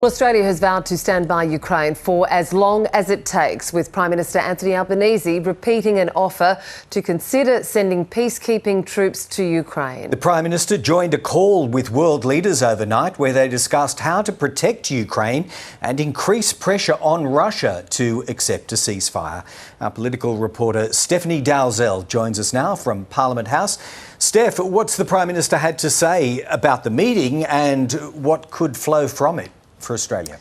Australia has vowed to stand by Ukraine for as long as it takes, with Prime Minister Anthony Albanese repeating an offer to consider sending peacekeeping troops to Ukraine. The Prime Minister joined a call with world leaders overnight where they discussed how to protect Ukraine and increase pressure on Russia to accept a ceasefire. Our political reporter Stephanie Dalzell joins us now from Parliament House. Steph, what's the Prime Minister had to say about the meeting and what could flow from it for Australia?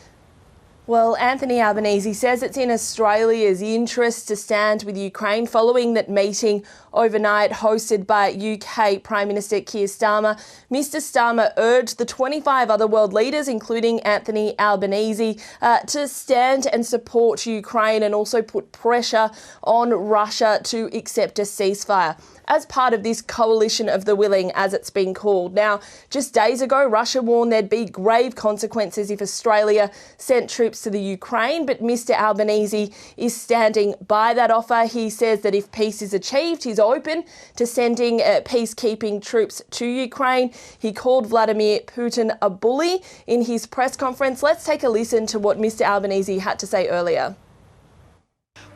Well, Anthony Albanese says it's in Australia's interest to stand with Ukraine following that meeting overnight hosted by UK Prime Minister Keir Starmer. Mr Starmer urged the 25 other world leaders, including Anthony Albanese, to stand and support Ukraine and also put pressure on Russia to accept a ceasefire as part of this coalition of the willing, as it's been called. Now, just days ago, Russia warned there'd be grave consequences if Australia sent troops to the Ukraine, but Mr Albanese is standing by that offer. He says that if peace is achieved, he's open to sending peacekeeping troops to Ukraine. He called Vladimir Putin a bully in his press conference. Let's take a listen to what Mr Albanese had to say earlier.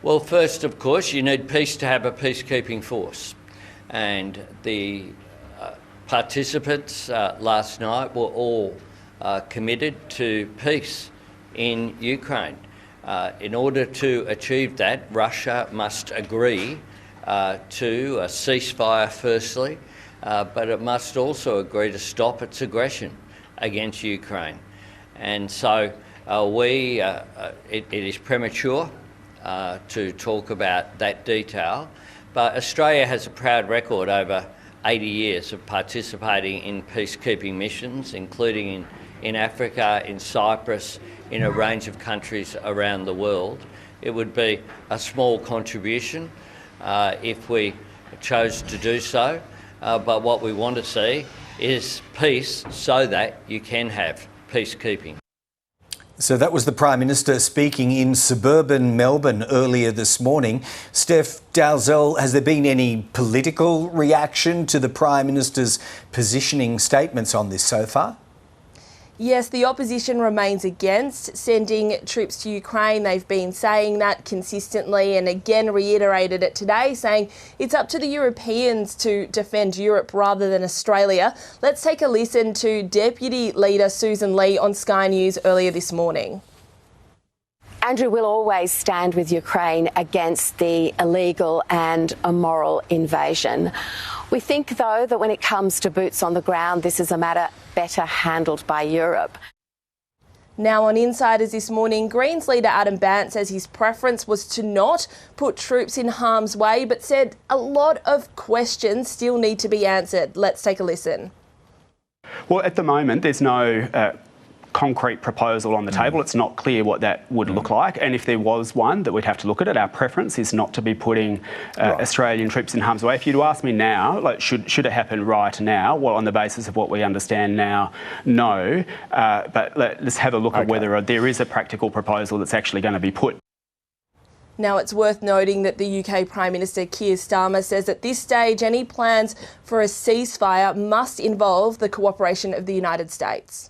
Well, first, of course, you need peace to have a peacekeeping force. And the participants last night were all committed to peace in Ukraine. In order to achieve that, Russia must agree to a ceasefire firstly, but it must also agree to stop its aggression against Ukraine. And so it is premature to talk about that detail. But Australia has a proud record over 80 years of participating in peacekeeping missions, including in Africa, in Cyprus, in a range of countries around the world. It would be a small contribution if we chose to do so, but what we want to see is peace so that you can have peacekeeping. So that was the Prime Minister speaking in suburban Melbourne earlier this morning. Steph Dalzell, has there been any political reaction to the Prime Minister's positioning statements on this so far? Yes, the opposition remains against sending troops to Ukraine. They've been saying that consistently and again reiterated it today, saying it's up to the Europeans to defend Europe rather than Australia. Let's take a listen to Deputy Leader Susan Lee on Sky News earlier this morning. Andrew, will always stand with Ukraine against the illegal and immoral invasion. We think, though, that when it comes to boots on the ground, this is a matter better handled by Europe. Now on Insiders this morning, Greens leader Adam Bandt says his preference was to not put troops in harm's way, but said a lot of questions still need to be answered. Let's take a listen. Well, at the moment, there's no concrete proposal on the table. It's not clear what that would look like, and if there was one, that we'd have to look at it. Our preference is not to be putting Australian troops in harm's way. If you'd ask me now, like, should it happen right now? Well, on the basis of what we understand now, no. But let's have a look at whether there is a practical proposal that's actually going to be put. Now, it's worth noting that the UK Prime Minister Keir Starmer says at this stage any plans for a ceasefire must involve the cooperation of the United States.